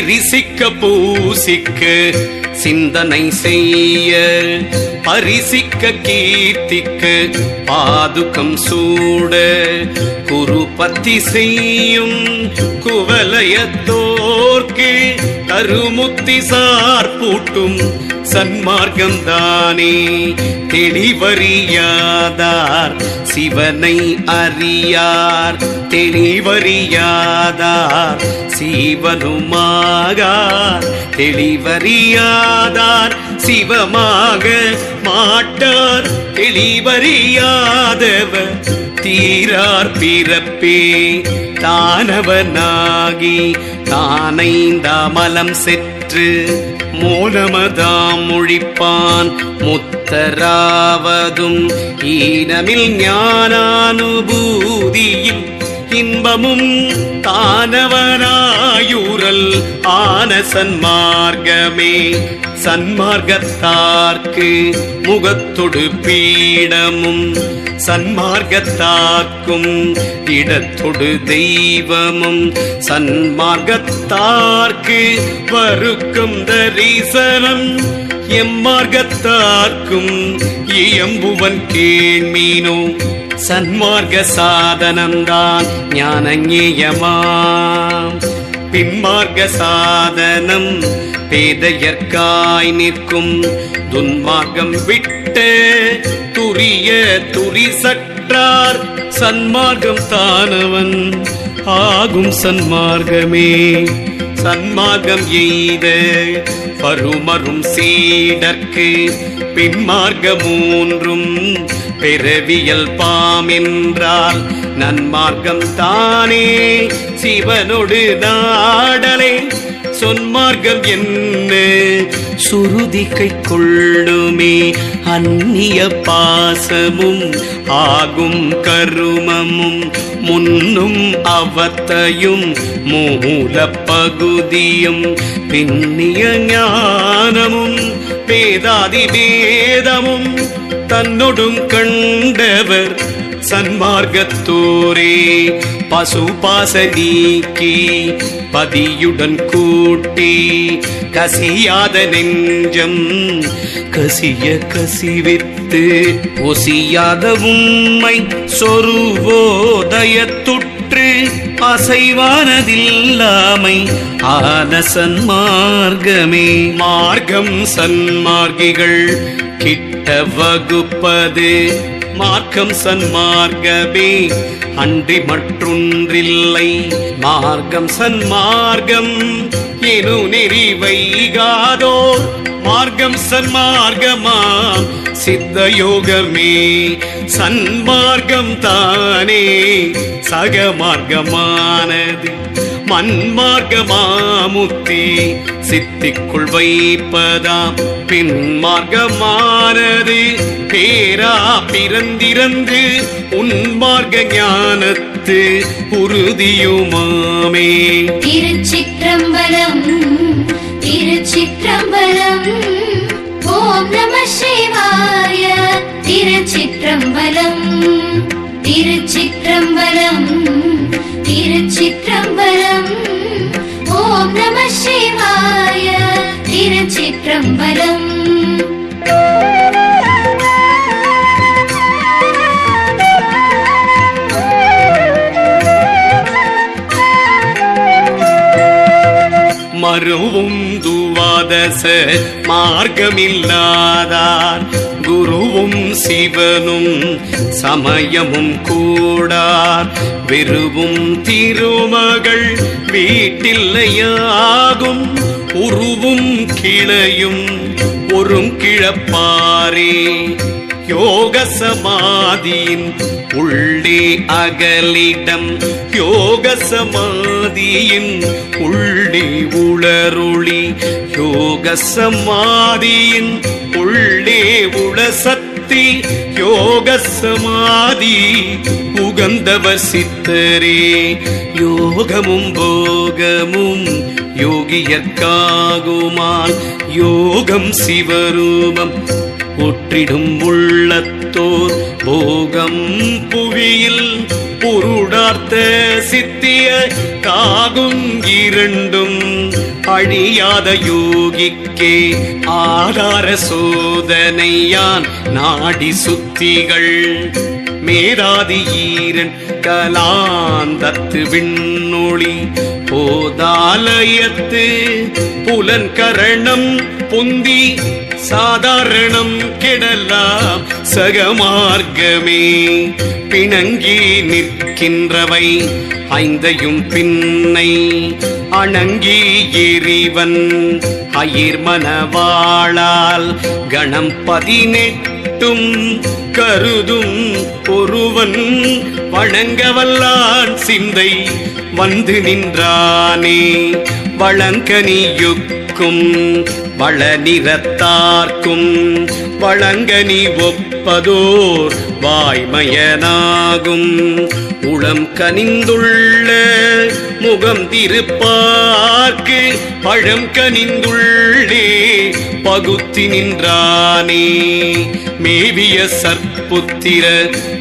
கிரிசிக்க பூசிக்க சிந்தனை செய்ய பரிசிக்க கீர்த்திக்க பாதுகம் சூட குருபத்தி செய்யும் குவலயத்தோர்க்கு கருமுத்தி சார்பூட்டும் சன்மார்க்கம்தானே. தெளிவறியாதார் சிவனை அறியார், தெளிவறியாதார் சிவனுமாகார், தெளிவறியாதார் சிவமாக மாட்டார், தெளிவறியாதவர் தீரார் பிறப்பே. தானவனாகி தானைந்தாமலம் செற்று மோனமதாம் மொழிப்பான் முத்தராவதும் ஈனமில் ஞானானுபூதியில் இன்பமும் தானவனாயுரல் ஆன சன்மார்க்கமே. சன்மார்க்கத்தார்க்கு முகத்தொடு பீடமும் சன்மார்க்கத்தார்க்கும் இடத்தொடு தெய்வமும் சன்மார்க்கத்தார்க்கு வருக்கும் தரிசனம் எம்மார்க்கத்தார்க்கும் இயம்புவன் கேள்மீனோ. சன்மார்க்க சாதனம்தான் ஞானஞேயமாம், பின்மார்க்க சாதனம் பேதையர்க்காய் நிற்கும். துன்மார்க்கம் விட்ட துரிய துரிசற்றார் சன்மார்க்கம் தானவன் ஆகும் சன்மார்க்கமே. சன்மார்க்கம் எய்த பருமரும் சீடர்க்கு பின்மார்க்க மூன்றும் பிறவியல் பாமென்றால் நன்மார்க்கம் தானே சிவனொடு நாடலே. சொன்மார்க்கம் என்ன சுருதி கை கொள்ளுமே, அந்நிய பாசமும் ஆகும் கருமமும் முன்னும் அவத்தையும் மூல பகுதியும் பின்னிய ஞானமும் பேதாதி வேதமும் தன்னொடும் கண்டவர் சன்மார்க்கத்தோரே. பசுபாச நீக்கி பதியுடன் கூட்டி கசியாத நெஞ்சம் கசிய கசிவித்து ஒசியாத உம்மை சொருவோதயத்துற்று அசைவானதில்லாமை ஆன சன்மார்க்கமே. மார்க்கம் சன்மார்க்கிகள் கிட்ட வகுப்பது மார்க்கம் சன்மார்க்கமே அன்றி மற்றொன்றில்லை. மார்க்கம் சன்மார்க்கம் எனு நெறி வைகாதோர் மார்க்கம் சன்மார்க்கமாம் சித்த யோகமே. சன்மார்க்கம் தானே சகமார்க்கமானது மன்மார்க்கமாமுத்தி சித்திக்குள் வைப்பதாம் பின்மார்க்கமானது பேரா பிறந்திறந்து உன்மார்க்க ஞானத்து உறுதியுமாமே. திருச்சிற்றம்பலம் திருச்சிற்றம்பலம் ஓம் நம சிவாய. திருச்சிற்றம்பலம் திருச்சிற்றம்பலம் திருச்சிற்றம்பலம் ஓம் நம சிவாய. திருச்சிற்றம்பலம் மருவும் துவாதச மார்க்கமில்லாதார் குருவும் சிவனும் சமயமும் கூடார். வெறுவும் திருமகள் வீட்டில்லையாகும் உருவும் கிளையும் ஒருங்கிழப்பாரே. யோக சமாதியின் உள்ளே அகலிடம் யோக சமாதியின் உள்ளே உளருளி. யோக சமாதியின் உள்ளே உளசக்தி யோக சமாதி உகந்தவர் சித்தரே. யோகமும் போகமும் யோகியர்க்காகுமால் யோகம் சிவரூபம் ஒற்றிடும் உள்ளத்தோர் போகம் புவியில் பொருடார்த்த சித்திய காகும் இரண்டும் அழியாத யோகிக்கே ஆதார சோதனையான் நாடி சுத்திகள் மேதாதி ஈரன் கலாந்தத்து விண்ணொளி போதாலயத்து புலன்கரணம் பொந்தி சாதாரணம் கெடலாம் சகமார்க்கமே பிணங்கி நிற்கின்றவை ஐந்தையும் பின்னை அணங்கி எறிவன் அயிர்மனவாளால் கணம் 18 கருதும் ஒருவன் வணங்கவல்லான் சிந்தை வந்து நின்றானே வளங்கனியுக்கும் வளநிறத்தார்க்கும் வளங்கனி ஒப்பதோர் வாய்மயனாகும் உளம் கனிந்துள்ள முகம் திருப்பார்க்கு பழம் கனிந்துள்ளே பகுத்தி நின்றானே மேவிய சற்புத்திர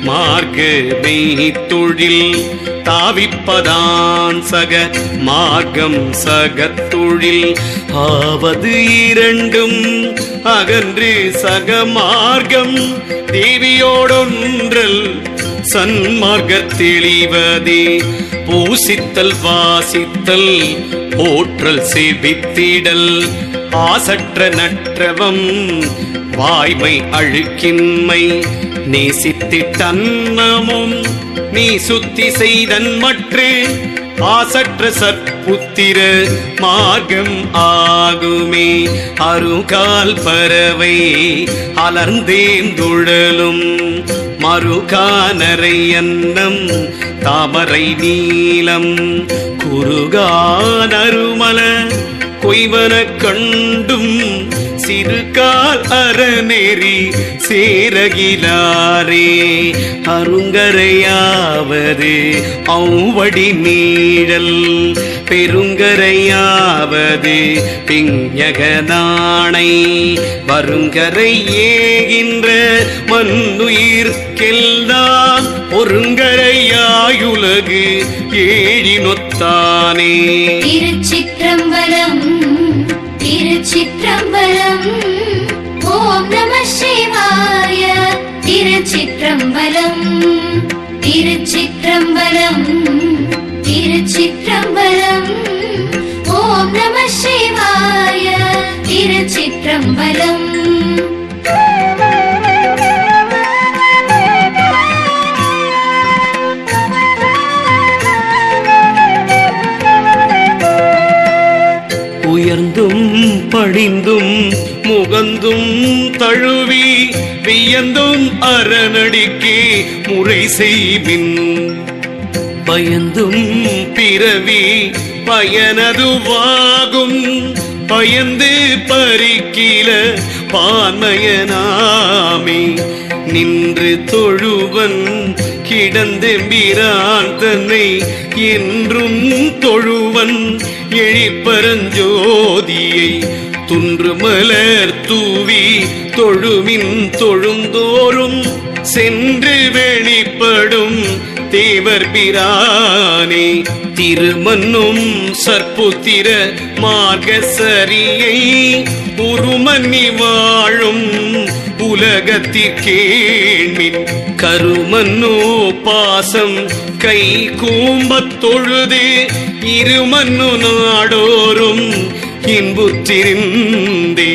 மார்க்க மெய்த்தொழில் தாவிப்பதான் சக மார்க்கம் சகத்தொழில் ஆவது இரண்டும் அகன்று சக மார்க்கம் தேவியோடொன்றல் சன்மார்க்க தெளிவதே பூசித்தல் வாசித்தல் போற்றல் சேவித்திடல் ஆசற்ற நற்றவம் வாய்மை அழுக்கின்மை நேசித்திட்டன்னமும் நீ சுத்தி செய்தன் மற்று ஆசற்ற சற்புத்திர மார்க்கம் ஆகுமே அருகால் பறவை அலர்ந்தேந்துழலும் மறுகானரை அன்னம் தாமரை நீலம் குறுகானருமல கொய்வன கண்டும் சிறுகால் அறநெறி சேரகிலாரே அருங்கரையாவது அவ்வடி நீழல் பெருங்கரையாவது பிஞகனானை வருங்கரை ஏகின்ற மண்ணுயிர்க்கெல்லாம் ஒருங்கரையாயுலகு ஏழினொத்தானே திருச்சிற்றம்பலம் திருச்சிற்றம்பலம் ஓம் நம சிவாய திருச்சிற்றம்பலம் திருச்சிற்றம்பலம் திருச்சிற்றம்பலம் ஓம் நம சிவாய திருச்சிற்றம்பலம் உயர்ந்தும் படிந்தும் முகந்தும் தழுவி வியந்தும் அரணடிக்கே முறை செய்வின் பயந்தும் பிறவி பயனதுவாகும் பயந்து பறிக்கில பான்மயனாமே நின்று தொழுவன் கிடந்தெம்பிரான் தன்னை என்றும் தொழுவன் எழிப்பரஞ்சோதியை துன்று மலர் தூவி தொழுமின் தொழுந்தோறும் சென்று வெளிப்படும் தேவர் பிரானே திருமன்னும் சற்புத்திர மார்கசரியை உருமன்னி வாழும் உலகத்திற்கேண்மின் கருமன்னோ பாசம் கை கூம்பத் தொழுது இருமன்னு நாடோறும் இன்புற்றிருந்தே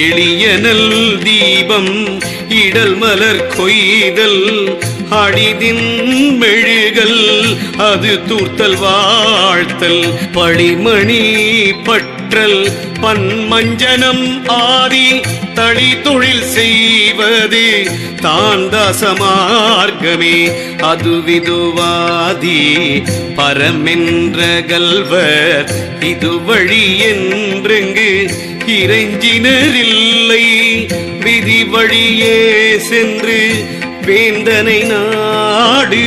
எளியனல் தீபம் இடல் மலர் கொய்தல் அடிதின் மெழுகல் அது தூர்த்தல் வாழ்த்தல் பழிமணி பற்றல் பன்மஞ்சனம் ஆதி தளி தொழில் செய்வது தாந்தாசமார்க்கமே அதுவிதுவாதி பரமென்ற கல்வர் இது வழி என்றெங்கு இறைஞ்சினரில்லை விதி வழியே சென்று வேந்தனை நாடு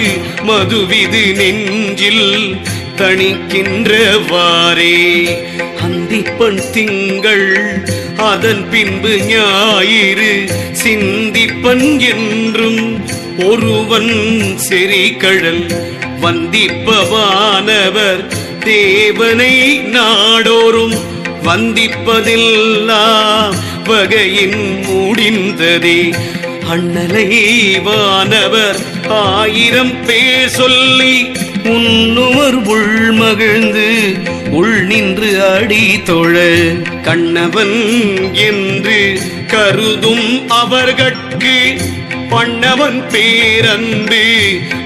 மதுவிது நெஞ்சில் தணிக்கின்றவாறே அந்திப்பன் திங்கள் அதன் பின்பு ஞாயிறு சிந்திப்பன் என்றும் ஒருவன் செறிகழல் வந்திப்பவானவர் தேவனை நாடோறும் வந்திப்பதெல்லாம் வகையின் முடிந்ததே. அண்ணலை வானவர் 1000 பேர் சொல்லி உன்னுவர் உள் மகிழ்ந்து உள் நின்று அடி தொழ கண்ணவன் என்று கருதும் அவர்கட்கு பண்ணவன் பேரன்பு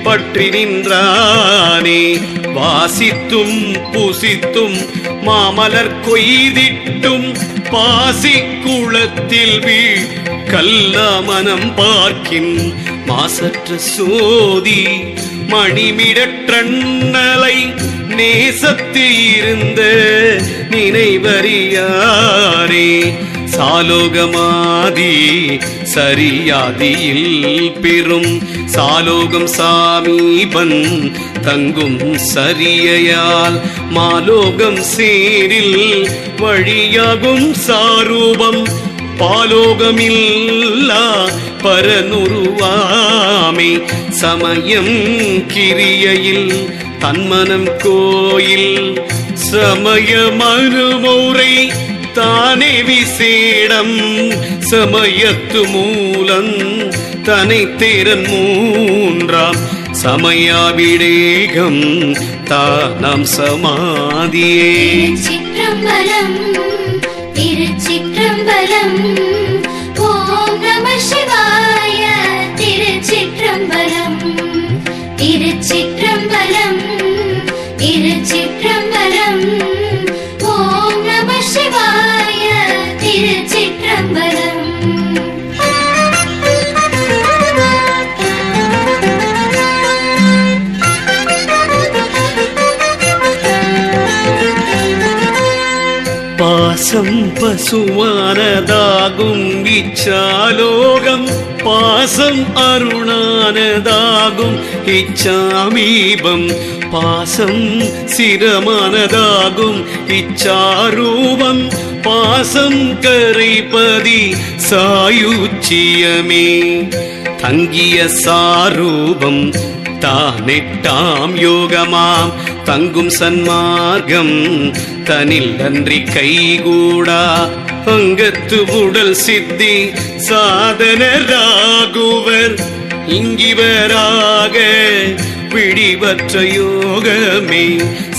பற்றி நின்றானே. வாசித்தும் புசித்தும் மாமலர் கொய்திட்டும் பாசி குளத்தில் வீழ் கல்லா மனம் பார்க்கின் மாசற்ற சோதி மணிமிடற்றண்ணலை நேசத்து இருந்த நினைவறியாரே. சாலோகமாதி சரியாதியில் பெரும் சாலோகம் சாமீபன் தங்கும் சரியையால் மாலோகம் சேரில் வழியாகும் சாரூபம் பாலோகமில்லா பரனுருவாமே. சமயம் கிரியையில் தன்மனம் கோயில் சமய மறுமுறை தானே விசேடம் சமயத்து மூலம் தனை தேரன் மூன்றாம் சமயாவிடேகம் தானம் சமாதியே. திருச்சிற்றம்பலம் திருச்சிற்றம்பலம் ஓம் நம சிவாய. திருச்சிற்றம்பலம் திருச்சிற்றம்பலம் திருச்சிற்றம்பலம் ஓம் நம சிவாய. திருச்சிற்றம்பலம் பாசம் பசுவானதாகும் இச்சாலோகம் பாசம் அருணானதாகும் இச்சாமீபம் பாசம் சிரமானதாகும் இச்சாரூபம் பாசம் கரைபதி சாயுச்சியமே. தங்கிய சாரூபம் தானெட்டாம் யோகமாம் தங்கும் சன்மார்க்கம் தனில் அன்றி கைகூடா அங்கத்து உடல் சித்தி சாதனராகுவர் இங்கிவராக பிடிவற்ற யோகமே.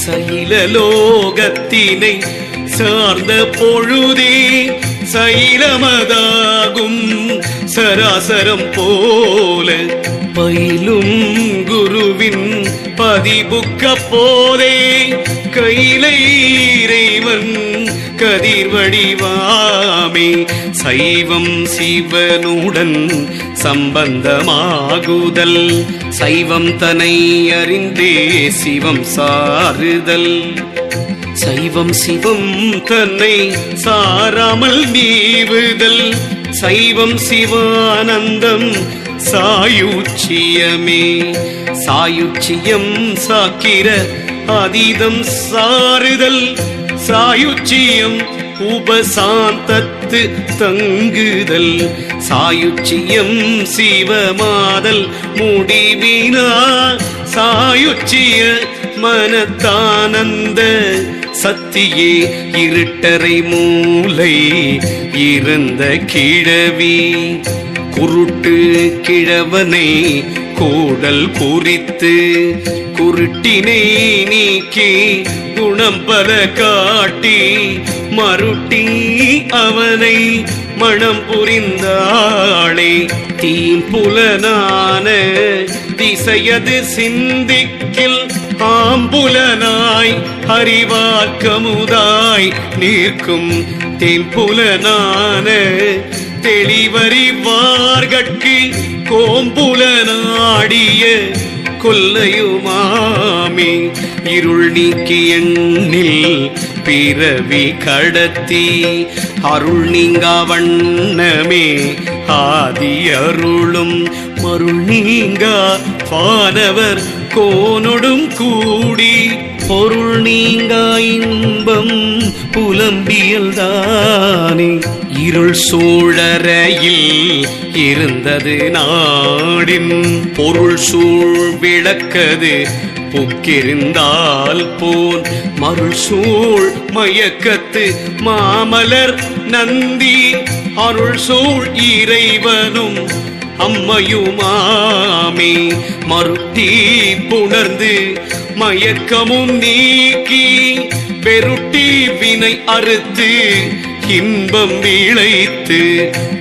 சைலலோகத்தினை சார்ந்த பொழுதே சைலமதாகும் சராசரம் போல பயிலும் குருவின் பதிபுக்க போலே கையிலை இறைவன் கதிர்வடிவாமே. சைவம் சிவனுடன் சம்பந்தமாகுதல் சைவம் தனை அறிந்தே சிவம் சாருதல் சைவம் சிவம் தன்னை சாராமல் நீவுதல் சைவம் சிவானந்தம் சாயுச்சியமே. சாயுச்சியம் சாக்கிர அதீதம் சாருதல் சாயுச்சியம் உபசாந்தத்து தங்குதல் சாயுச்சியம் சிவமாதல் முடிவினா சாயுச்சிய மனத்தானந்த சத்தியே. இருட்டரை மூலை இருந்த கிழவி குருட்டு கிழவனை கூடல் குறித்து குருட்டினை நீக்கி குணம் பல காட்டி மருட்டி அவனை மனம் புரிந்தாளே. தீம்புலனான திசையது சிந்திக்கில் ஆம்புலனாய் அறிவாக்கமுதாய் நிற்கும் தேம்புலனான தெளிவறிவார்கட்கு கோம்புலனாடிய கொல்லையுமாமே. இருள் நீக்கி எண்ணில் பிறவி கடத்தி அருள் நீங்கா வண்ணமே ஆதி அருளும் மருள் நீங்கா வானவர் கோனொடும் கூடி பொருள் நீங்கா இன்பம் புலம்பியல்தானே. இருள் சூழறையில் இருந்தது நாடின் பொருள் சூழ் விளக்கது புக்கிருந்தால் போன் மருள் சூழ் மயக்கத்து மாமலர் நந்தி அருள் சூழ் இறைவனும் அம்மையுமாமே மருட்டி புணர்ந்து மயக்கமும் நீக்கி பெருட்டி வினை அறுத்து இன்பம் விளைத்து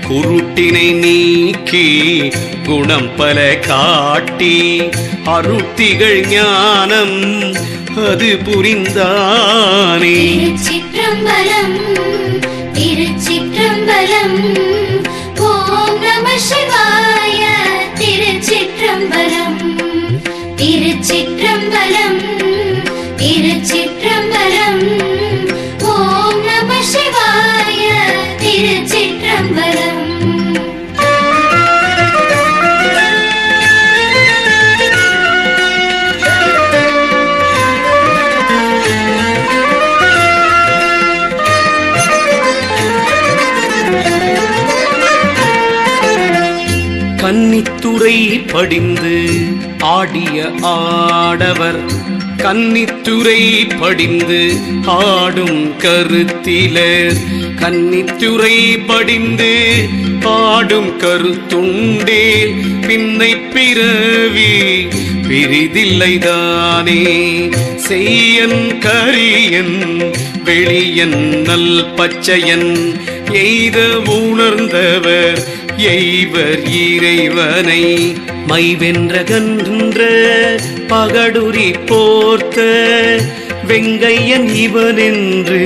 குருட்டினை நீக்கி குணம் பல காட்டி அருத்திகள் ஞானம் அது புரிந்தானே. திருச்சிற்றம்பலம் திருச்சிற்றம்பலம் ஓம் நம சிவாய. திருச்சிற்றம்பலம் திருச்சிற்றம்பலம் திருச்சிற்றம்பலம் ஓம் நம சிவாய. திருச்சிற்றம்பலம் கன்னித்துறை படிந்து ஆடிய ஆடவர் கன்னித்துறை படிந்து ஆடும் கருத்திலர் கன்னித்துறை படிந்து ஆடும் கருத்துண்டே பின்னை பிறவி பிரிதில்லைதானே. செய்யன் கரியன் வெளியன் நல் பச்சையன் எய்த உணர்ந்தவர் எய்வர் இறைவனை மைவென்றகன்ற பகடுரி போர்த்த வெங்கையன் இவனென்று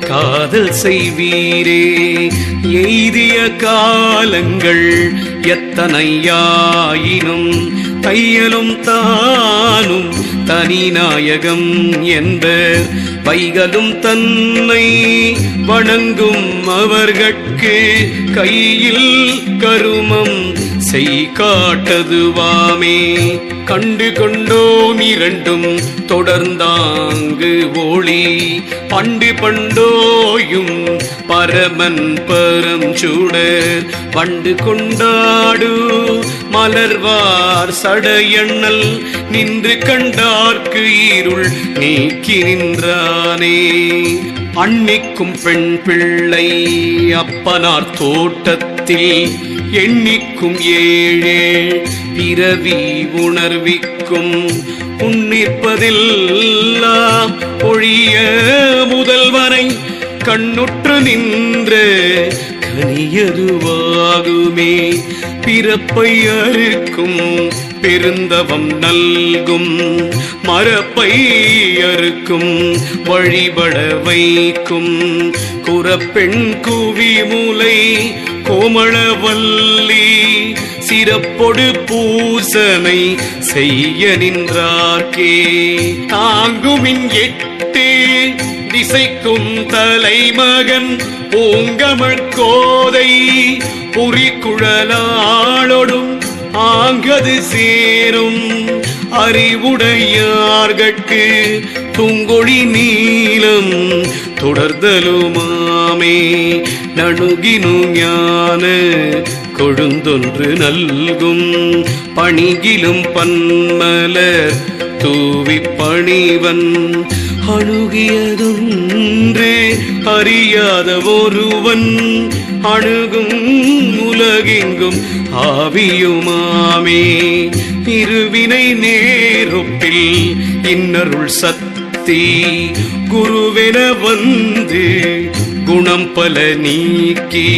காதல் செய்வீரே. எய்திய காலங்கள் எத்தனையாயினும் தையலும் தானும் தனிநாயகம் என்பர் வைகளும் தன்னை வணங்கும் அவர்கட்கு கையில் கருமம் செய் காட்டதுவாமே. கண்டு கொண்டோம் இரண்டும் தொடர்ந்தாங்கு ஒளி பண்டு பண்டோயும் பரமன் பரம் சூடர் வண்டு கொண்டாடு மலர்வார் சடையண்ணல் நின்று கண்டார்க்கு இருள் நீக்கி நின்றானே. அன்னிக்கும் பெண் பிள்ளை அப்பனார் தோட்டத்தில் எண்ணிக்கும் ஏழே பிறவி உணர்விக்கும் உன்னிற்பதெல்லாம் ஒழிய முதல்வரை கண்ணுற்று நின்ற கனியதுவாகுமே. பிறப்பை அறுக்கும் பெருந்தவம் நல்கும் மரப்பை அறுக்கும் வழிபட வைக்கும் குறப்பெண் குவி முலை கோமளவல்லி சிறப்பொடு பூசனை செய்ய நின்றார்க்கே. தாங்குமின் எட்டு திசைக்கும் தலைமகன் பூங்கமழ் கோதை பொறிக்குழலாளொடும் ஆங்கது சேரும் அறிவுடையார்கட்கு துங்கொழி நீலம் தொடர்தலுமாமே. நணுகினு ஞான கொழுந்தொன்று நல்கும் பணிகிலும் பன்மலர் தூவி பணிவன் அணுகியதொன்று அறியாத ஒருவன் அணுகும் உலகெங்கும் ஆவியுமாமே. இருவினை நேரொப்பில் இன்னருள் சக்தி குருவென வந்து குணம் பல நீக்கி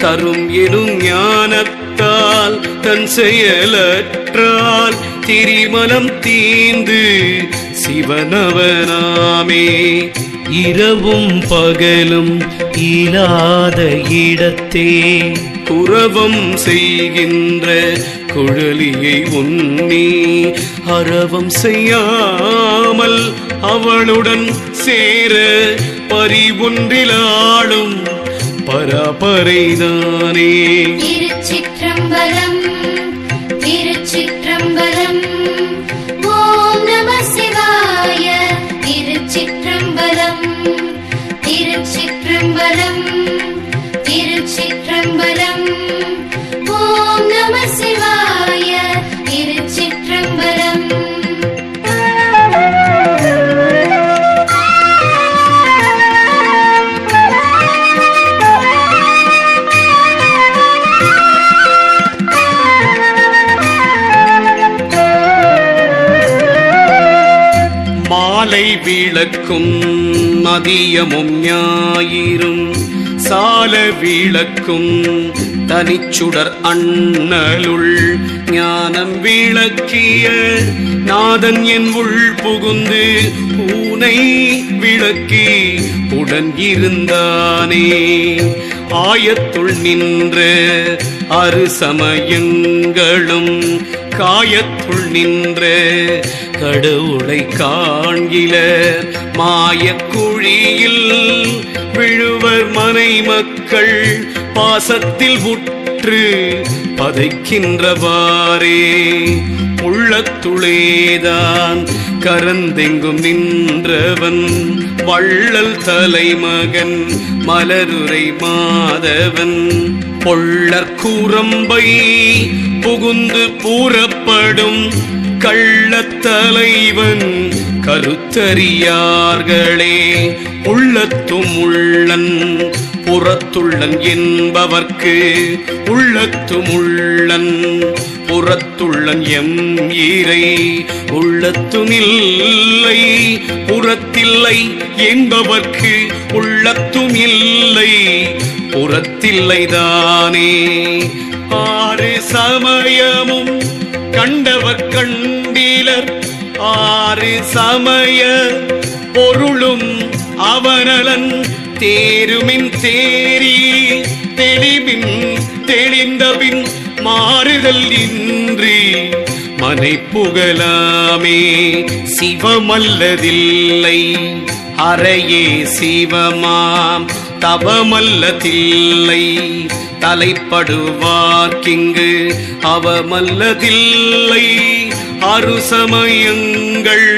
தரும் எனும் ஞானத்தால் தன் செயலற்றால் திரிமலம் தீந்து சிவனவனாமே. இரவும் பகலும் இல்லாத இடத்தே குரவம் செய்கின்ற குழலியை உன்னி அறவம் செய்யாமல் அவளுடன் சேர பரிபொன்றிலாளும் பரபரைதானே. திருச்சிற்றம்பலம் திருச்சிற்றம்பலம் ஓம் நம சிவாய. திருச்சிற்றம்பலம் திருச்சிற்றம்பலம் திருச்சிற்றம்பலம் ஓம் நம சிவாய. திருச்சிற்றம்பலம் மாலை விளக்கும் மதியமும் ஞாயிறும் சால விளக்கும் தனிச்சுடர் அண்ணலுள் ஞானம் விளக்கிய நாதன் என் உள் புகுந்து ஊனை விளக்கி உடன் இருந்தானே. ஆயத்துள் நின்ற அரு சமயங்களும் காயத்துள் நின்ற கடவுளை காண்கில மாயக்குழியில் விழுவர் மனை மக்கள் பாசத்தில் உற்று பதைக்கின்றவாறே. உள்ளத்துளேதான் கரந்தெங்கும் நின்றவன் வள்ளல் தலைமகன் மலருரை மாதவன் பொள்ளற் கூரம்பை புகுந்து பூரப்படும் கள்ளத்தலைவன் கருத்தறியார்களே. உள்ளத்தும் உள்ளன் புறத்துள்ளன் என்பவர்க்கு உள்ளத்தும் உள்ளன் புறத்துள்ளன் எம் ஈரை உள்ளத்துமில்லை புறத்தில்லை என்பவர்க்கு உள்ளத்தும் இல்லை புறத்தில்லைதானே. ஆறு சமயமும் கண்டவர் கண்டிலர் ஆறு சமய பொருளும் அவனலன் தேருமின் தேரி தெளிவின் தெளிந்தபின் மாறுதல் இன்றி மனை புகழாமே. சிவமல்லதில்லை அறையே சிவமாம் தவமல்லதில்லை தலைப்படுவார்க்கிங்கு அவமல்லதில்லை அருசமயங்கள்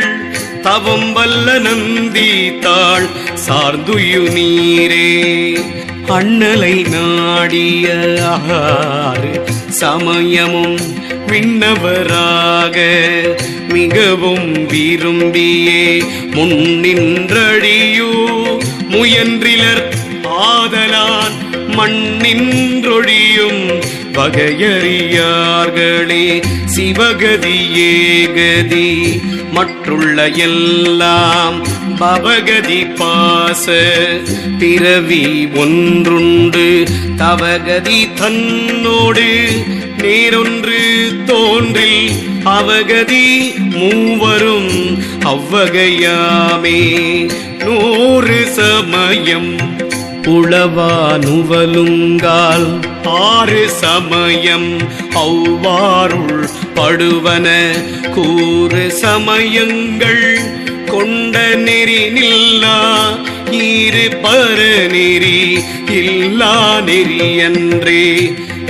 தவம் வல்ல நந்தி தாள் சார்ந்துயு நீரே. அண்ணலை நாடிய ஆறு சமயமும் விண்ணவராக மிகவும் விரும்பியே முன்னின்றடியோ முயன்றிலர் ஆதலான் மண்ணின்றொழியும் வகையறியார்களே. சிவகதி ஏகதி மற்றுள்ள எல்லாம் பவகதி பாச பிறவி ஒன்றுண்டு தவகதி தன்னோடு நேரொன்று தோன்றில் அவகதி மூவரும் அவ்வகையாமே. 100 சமயம் உளவானுவலுங்கால் 6 சமயம் அவ்வாறுள் படுவன கூறு சமயங்கள் கொண்ட நெறி நில்லா ஈறு பரநெறி இல்லா நெறியன்றே.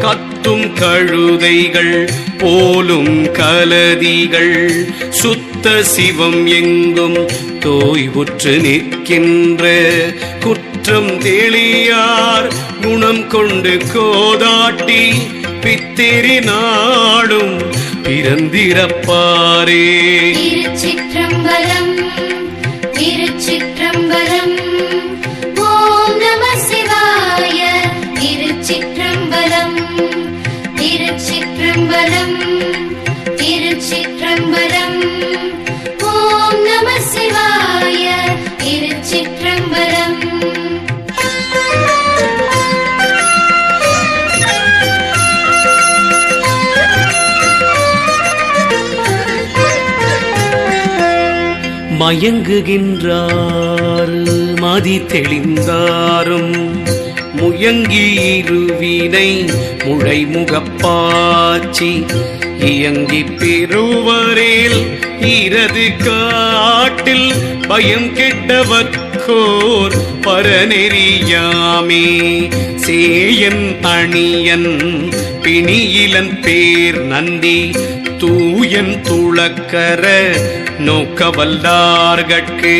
கத்தும் கழுதைகள் போலும் கலதிகள் சுத்த சிவம் எங்கும் தோய்வுற்று நிற்கின்ற குற்றம் தெளியார் குணம் கொண்டு கோதாட்டி பித்திரி நாடும் பிறந்திரப்பாரே. திருச்சிற்றம்பலம் திருச்சிற்றம்பலம் ஓம் நம சிவாய. திருச்சிற்றம்பலம் திருச்சிற்றம்பலம் திருச்சிற்றம்பலம் ஓம் நம சிவாய. திருச்சிற்றம்பலம் மயங்குகின்றார் மதி தெளிந்தாரும் முயங்கி இருவினை முழைமுகப்பாச்சி இயங்கி பெறுவரேல் இரது காட்டில் பயம் கெட்டவர்க்கோர் பரநெறியாமே. சேயன் அணியன் பிணியிலன் பேர் நந்தி தூயன் துளக்கர நோக்கவல்லார்கட்கு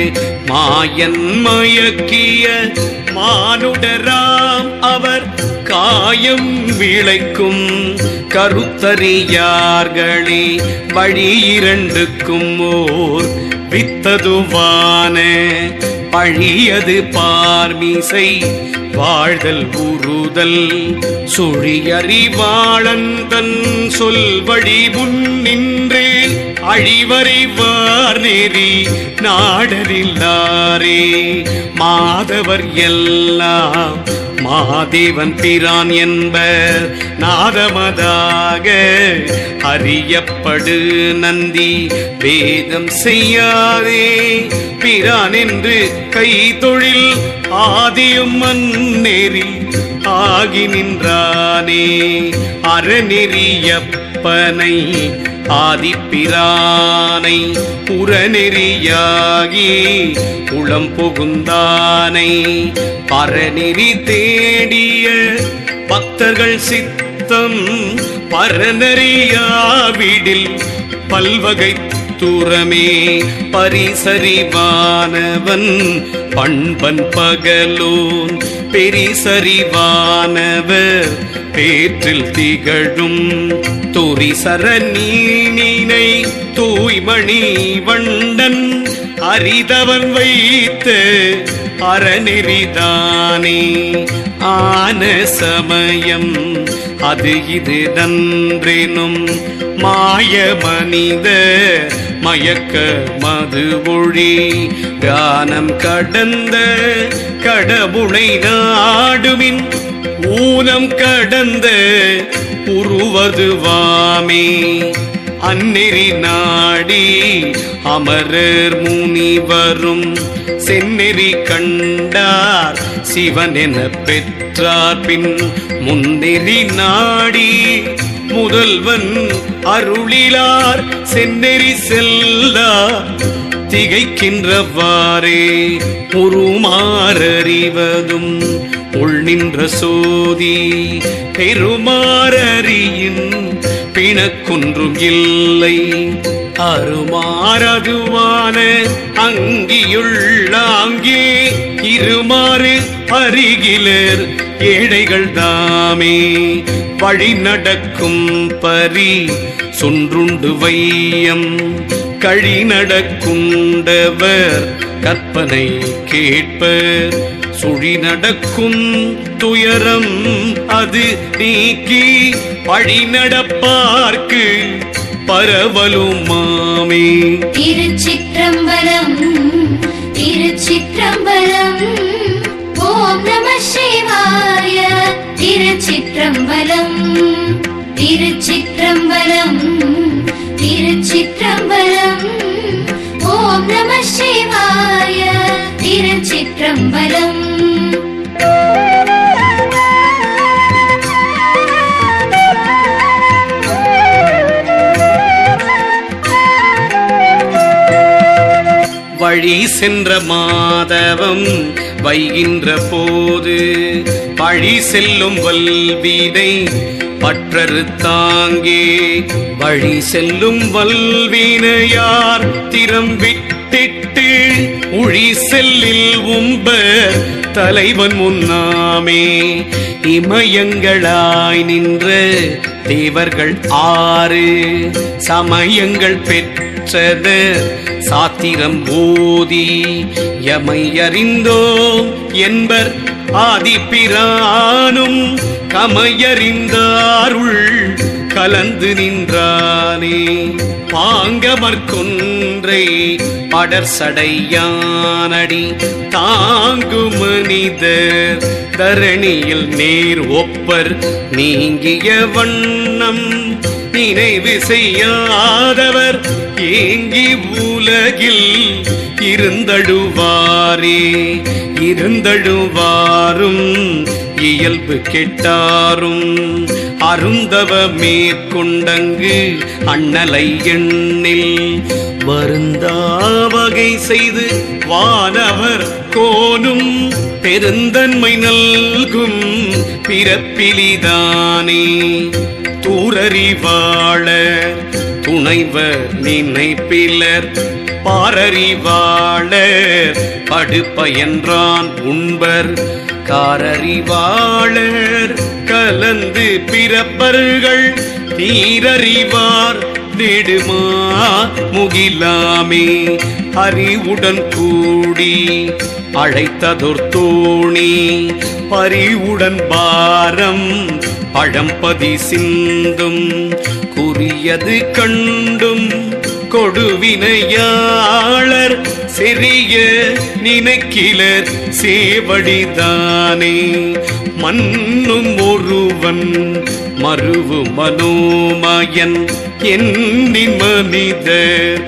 மாயன் மயக்கிய மானுடராம் அவர் காயம் விளைக்கும் கருத்தறியார்களே. வழி இரண்டுக்கும் ஓர் வித்ததுவான பழியது பார்மிசை வாழ்தல் உறுதல் சுழியறிவாளன் தன் சொல்வழி முன்னின்று அழிவறிவார் நெறி நாடரில்லாரே மாதவர் எல்லாம் மாதேவன் பிரான் என்பர் நாதமதாக அறியப்படு நந்தி வேதம் செய்யாதே பிரான் என்று கை தொழில் ஆதியும் மன்னெறி ஆகி நின்றானே அறநெறியப்பனை ஆதிப்பிரானை புறநெறியாகி உளம் புகுந்தானை பரநெறி தேடிய பக்தர்கள் சித்தம் பரநறியாவிடில் பல்வகை தூரமே பரிசறிவானவன் பண்பன் பகலோன் பெரிசறிவானவர் பேற்றில் திகழும் துரிசர நீனை தூய்மணி வண்டன் அரிதவன் வைத்த அறநெறிதானே ஆன சமயம் அது இது நன்றெனும் மாய மனித மயக்க மது ஒழி கானம் கடந்த கடவுளை நாடுமின் ஊனம் கடந்த உருவதுவாமே அந்நெறி நாடி அமரர் முனிவரும் செந்நெறி கண்டார் சிவன் என பெற்றார் பின் முன்னெறி நாடி முதல்வன் அருளிலார் செந்நெறி செல்லா திகைக்கின்றவாறே உருமாறறிவதும் உள் நின்ற சோதி பெருமாறியின் பிணக்குன்றும் இல்லை அருமாறதுவான அங்கியுள்ளாங்கே இருமாறு அருகிலர் ஏழைகள் தாமே வழி நடக்கும் பரி சொன்றுண்டு வையம் கழி நடக்குண்டவர் கற்பனை கேட்பர் சுழி நடக்கும் துயரம் அது நீக்கி வழி நடப்பார்க்கு பரவலுமாமே திருச்சிற்றம்பலம் திருச்சிற்றம்பலம் ஓம் நம சிவாய திருச்சிற்றம்பலம் திருச்சிற்றம்பலம் திருச்சிற்றம்பலம் ஓம் நம சிவாய திருச்சிற்றம்பலம் வழி சென்ற மாதவம் வைகின்ற போது பழி செல்லும் வல்வினை பற்றறு தாங்கே வழி செல்லும் வல்வினையார் திறம் விட்டிட்டு உழி செல்லில் உம்பர் தலைவன் முன்னாமே இமயங்களாய் நின்ற தேவர்கள் 6 சமயங்கள் பெற்றது சாத்திரம் ஓதி யமை அறிந்தோம் என்பர் ஆதிப்பிரானும் கமையறிந்தாருள் கலந்து நின்றானே பாங்கமற்கொன்றை படர் சடையானடி தாங்கு மனிதர் தரணியில் நேர் ஒப்பர் நீங்கிய வண்ணம் நினைவு செய்யாதவர் ஏங்கி உலகில் இருந்தழுவாரே இருந்தழுவாரும் இயல்பு கெட்டாரும் அருந்தவ மேற்கொண்டங்கு அண்ணலை எண்ணில் வருந்தா வகை செய்து வானவர் கோனும் பெருந்தன்மை நல்கும் பிறப்பிலிதானே தூரறிவாள துணைவர் நினைப்பிலர் பாரறிவாளர் படுப்பயன்றான் உண்பர் காரறிவாளர் கலந்து பிறப்பர்கள் தீரறிவார் நெடுமா முகிலாமே அறிவுடன் கூடி அழைத்ததொர் தோணி பரிவுடன் பாரம் பழம்பதி சிந்தும் குறியது கண்டும் கொடுவினையாளர் செறிய நினைக்கிலர் சேவடிதானே மன்னும் ஒருவன் மருவு மனோமயன் என்னின் மனிதர்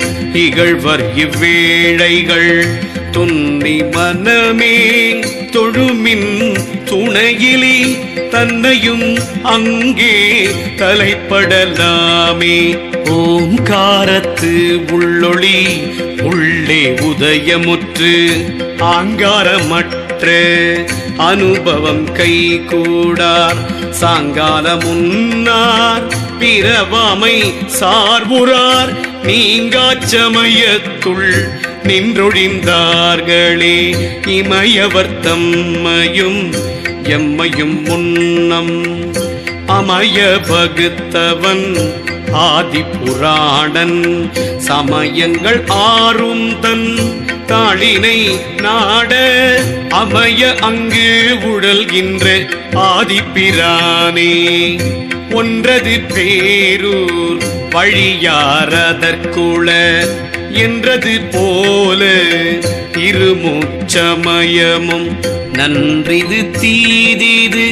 இகழ்வர் இவ்வேளைகள் துன்னி மனமே தொழுமின் துணையிலி தன்னையும் அங்கே தலைப்படலாமே ஓங்காரத்து உள்ளொளி உள்ளே உதயமுற்று ஆங்காரமற்ற அனுபவம் கை கூடார் சாங்கால முன்னார் பிறவாமை சார்புறார் நீங்காச்சமயத்துள் நின்றொழிந்தார்களே இமயவர் தம்மையும் எம்மையும் முன்னம் அமய பகுத்தவன் ஆதிபுராணன் சமயங்கள் ஆறும் தன் தாளினை நாட அமைய அங்கு உழல்கின்ற ஆதிப்பிரானே ஒன்றது பேரூர் வழியாரதற்குள என்றது போல இருமுச்சமயமும் நன்றிது தீதிது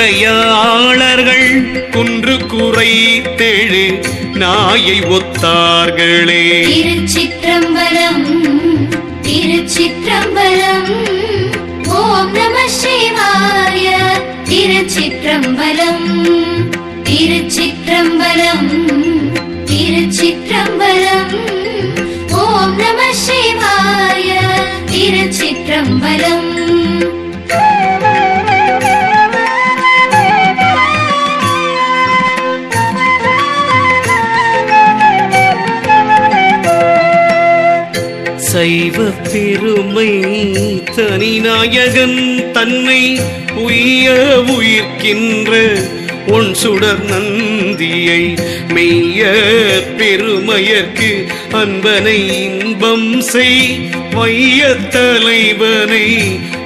என்றுரையாளர்கள் குன்று குறைத்தெழு நாயை ஒத்தார்களே திருச்சிற்றம்பலம் திருச்சிற்றம்பலம் ஓம் நம சிவாய திருச்சிற்றம்பலம் திருச்சிற்றம்பலம் திருச்சிற்றம்பலம் ஓம் நம சிவாய திருச்சிற்றம்பலம் சைவ பெருமை தனிநாயகன் தன்னை உய்ய உயிர்க்கின்ற ஒன் சுடர் நந்தியை மெய்ய பெருமையர்க்கு அன்பனை இன்பம் செய் வைய தலைவனை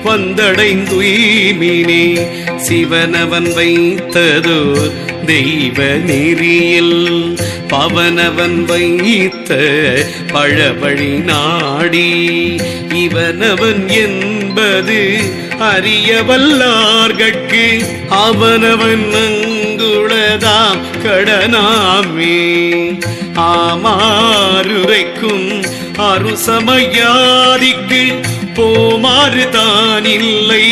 வந்தடைந்துய்மினே சிவனவன் வைத்ததோர் தெய்வ நெறியில் பவனவன் வைத்த பழவழி நாடி இவனவன் என்பது அறியவல்லார்கட்கு அவனவன் அங்குளதாம் கடனாமே ஆமாறுரைக்கும் அருசமயாதிக்கு போமாறு தானில்லை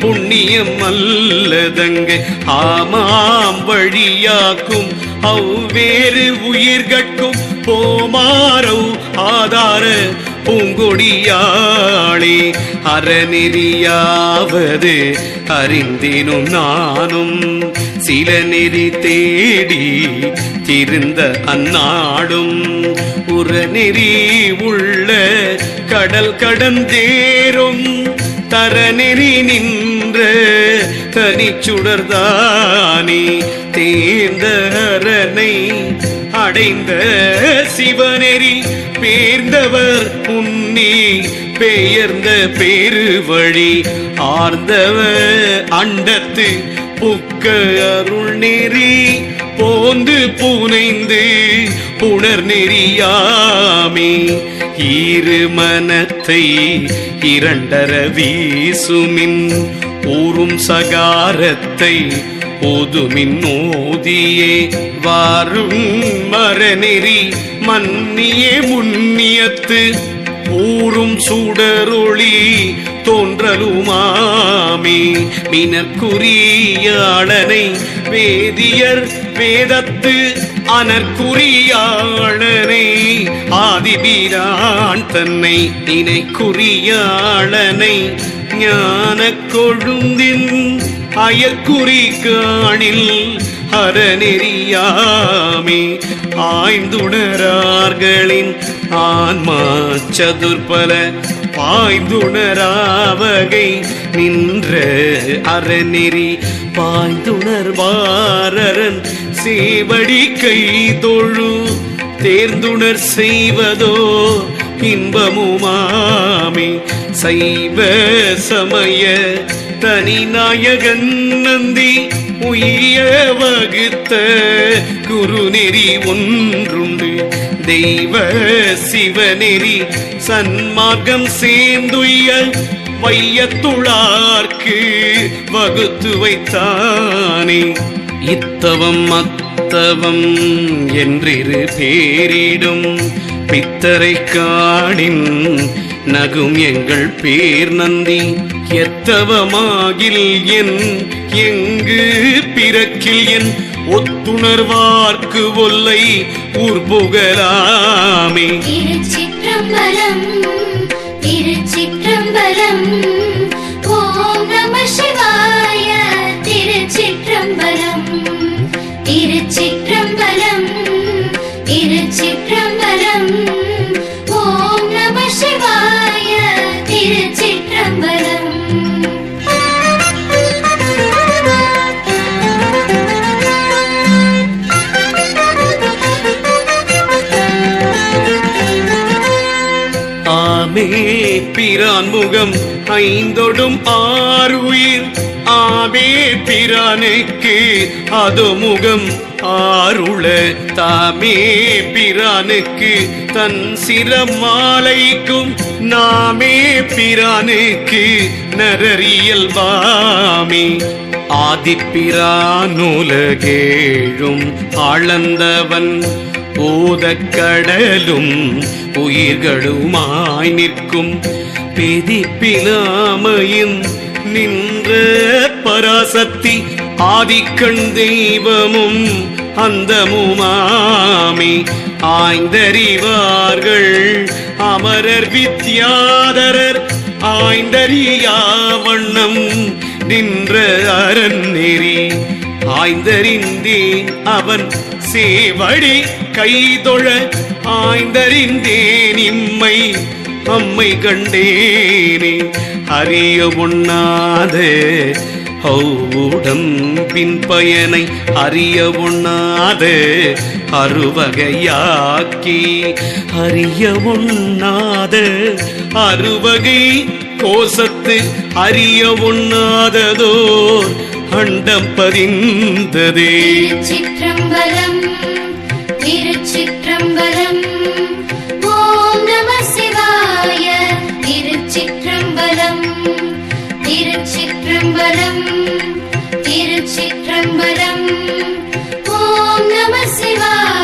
புண்ணியம் அல்லதங்க ஆமாம் வழியாக்கும் அவ்வேறு உயிர்கட்கும் போமாரவ் ஆதார பூங்கொடியாளே அறநெறியாவது அறிந்தினும் நானும் சில நெறி தேடி திருந்த அந்நாடும் உறநெறி உள்ள கடல் கடந்தேறும் தரநெறி நின்ற தனிச்சுடர்தானே தேர்ந்த அரணை அடைந்த சிவநெறி பேர்ந்தவர் உன்னி பெயர்ந்த பெருவழி ஆர்ந்தவ அண்டத்து புக்க அருள் நெறி போந்து புனைந்து புணர் நெறியாமே இரு மனத்தை இரண்டர வீசுமின் ஊரும் சகாரத்தை ஓதுமின் ஓதியே வாரும் மரநெறி மன்னியே முன்னியத்து ஊரும் சுடரொளி தோன்றலுமாமே மினற்குரியாளனை வேதியர் வேதத்து அனற்குரியாளனை ஆதிபிரான் தன்னை நினைக்குரியாளனை ஞான கொழுந்தின் அயற்குறி காணில் அறநெறியாமே ஆய்ந்துணரார்களின் ஆன்மா சதுர்பல பாய்ந்துணராவகை நின்ற அறநெறி பாய்ந்துணர்வாரன் சேவடி கை தொழு தேர்ந்துணர் செய்வதோ இன்பமுமாமே சைவ சமய தனிநாயகன் நந்தி உய்ய வகுத்த குருநெறி ஒன்றுண்டு. தெய்வ சிவநெறி சன்மார்க்கம் சேர்ந்துய்ய வையத்துளார்க்கு வகுத்து வைத்தானே. இத்தவம் அத்தவம் என்றிரு பேரிடும் பித்தரை காணின் நகும் எங்கள் பேர் நந்தி. எத்தவமாகில் என் எங்கு பிறக்கில் என் ஒத்துணர்வார்க்கு ஒல்லை ஊர் புகழாமே. திருச்சிற்றம்பலம் திருச்சிற்றம்பலம் ஓம் நம சிவாய. திருச்சிற்றம்பலம் திருச்சிற்றம்பலம் திருச்சிற்றம்பலம் ஓம் நம சிவாய. திருச்சிற்றம்பலம். ஆமே பிரான் முகம் ஐந்தொடும் ஆறுயிர். ஆவே பிரானுக்கு அது முகம் ஆருள. தாமே பிரானுக்கு தன் சிரமாலைக்கும் நாமே பிரானுக்கு நரறியல்வாமே. ஆதிப்பிரானுலகேழும் ஆளந்தவன் ஓதக்கடலும் உயிர்களுமாய் நிற்கும் பெதிப்பிலாமையும் நின்ற பராசக்தி. ஆதிக்கண் தெய்வமும் அந்தமுமாமே. ஆய்ந்தறிவார்கள் அமரர் வித்யாதரர் ஆய்ந்தறியா வண்ணம் நின்ற அரண் நெறி. ஆய்ந்தறிந்தேன் அவன் சேவடி கைதொழ ஆய்ந்தறிந்தேன் இம்மை அம்மை கண்டேனே. அறிய உண்ணாத உடம்பின் பயனை அறிய உண்ணாத அறுவகையாக்கி. அறிய உண்ணாத அறுவகை கோசத்து அறிய உண்ணாததோர் அண்டம் பதிந்ததே. திருச்சிற்றம்பலம் திருச்சிற்றம்பலம் ஓம் நம சிவாய. திருச்சிற்றம்பலம் திருச்சிற்றம்பலம் திருச்சிற்றம்பலம் ஓம் நம சிவாய.